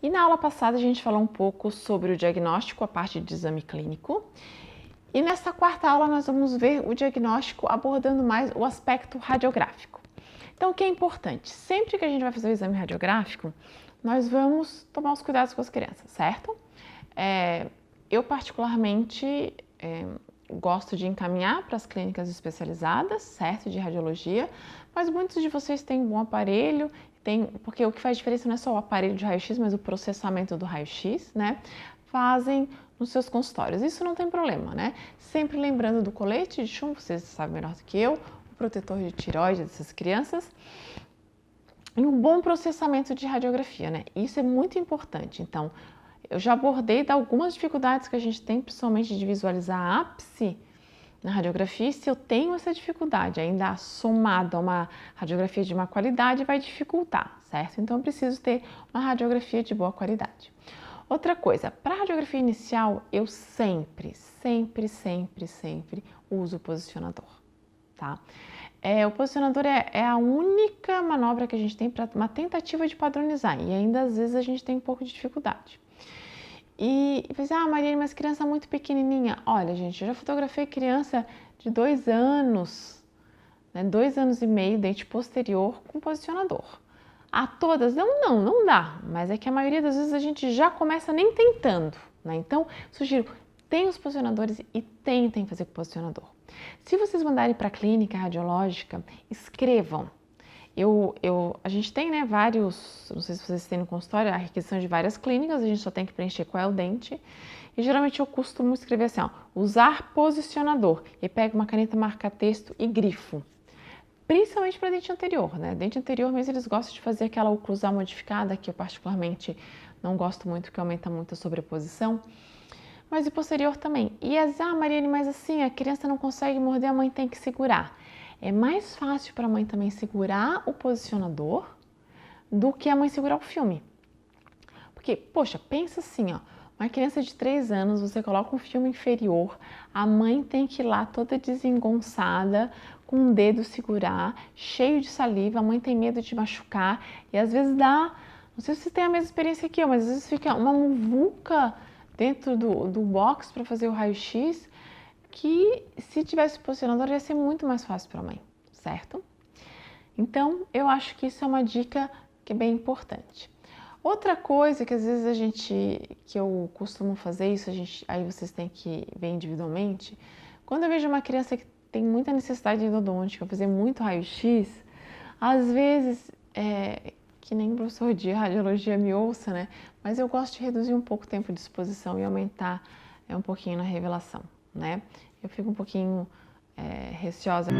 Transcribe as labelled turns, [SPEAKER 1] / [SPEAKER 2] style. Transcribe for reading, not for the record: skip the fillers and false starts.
[SPEAKER 1] E na aula passada a gente falou um pouco sobre o diagnóstico, a parte de exame clínico. E nessa quarta aula nós vamos ver o diagnóstico abordando mais o aspecto radiográfico. Então, o que é importante? Sempre que a gente vai fazer o exame radiográfico, nós vamos tomar os cuidados com as crianças, certo? Eu particularmente gosto de encaminhar para as clínicas especializadas, certo? De radiologia, mas muitos de vocês têm um bom aparelho, porque o que faz diferença não é só o aparelho de raio-x, mas o processamento do raio-x, né? Fazem nos seus consultórios. Isso não tem problema, né? Sempre lembrando do colete de chumbo, vocês sabem melhor do que eu, o protetor de tireoide dessas crianças e um bom processamento de radiografia, né? Isso é muito importante. Então, eu já abordei algumas dificuldades que a gente tem, principalmente de visualizar ápice na radiografia, e se eu tenho essa dificuldade ainda somado a uma radiografia de má qualidade, vai dificultar, certo? Então, eu preciso ter uma radiografia de boa qualidade. Outra coisa, para a radiografia inicial, eu sempre uso o posicionador, tá? O posicionador é a única manobra que a gente tem para uma tentativa de padronizar, e ainda às vezes a gente tem um pouco de dificuldade. E você, Mariane, mas criança muito pequenininha. Olha, gente, eu já fotografei criança de 2 anos, né, 2 anos e meio, dente posterior com posicionador. A todas? Não dá, mas é que a maioria das vezes a gente já começa nem tentando, né? Então, sugiro, tenham os posicionadores e tentem fazer com posicionador. Se vocês mandarem para a clínica radiológica, escrevam. A gente tem, né, vários, não sei se vocês têm no consultório, a requisição de várias clínicas, a gente só tem que preencher qual é o dente. E geralmente eu costumo escrever assim, ó, usar posicionador. E pego uma caneta marca-texto e grifo. Principalmente para dente anterior, né? Dente anterior mesmo eles gostam de fazer aquela oclusal modificada, que eu particularmente não gosto muito, porque aumenta muito a sobreposição. Mas o posterior também. E Mariane, mas assim, a criança não consegue morder, a mãe tem que segurar. É mais fácil para a mãe também segurar o posicionador do que a mãe segurar o filme. Porque, poxa, pensa assim, ó, uma criança de 3 anos, você coloca um filme inferior, a mãe tem que ir lá toda desengonçada, com o dedo segurar, cheio de saliva, a mãe tem medo de machucar e às vezes dá, não sei se você tem a mesma experiência que eu, mas às vezes fica uma muvuca dentro do box para fazer o raio-x, que se tivesse posicionador ia ser muito mais fácil para a mãe, certo? Então, eu acho que isso é uma dica que é bem importante. Outra coisa que às vezes que eu costumo fazer isso, aí vocês têm que ver individualmente, quando eu vejo uma criança que tem muita necessidade de endodôntica, fazer muito raio-x, às vezes, que nem o professor de radiologia me ouça, né? Mas eu gosto de reduzir um pouco o tempo de exposição e aumentar um pouquinho na revelação, né? Eu fico um pouquinho receosa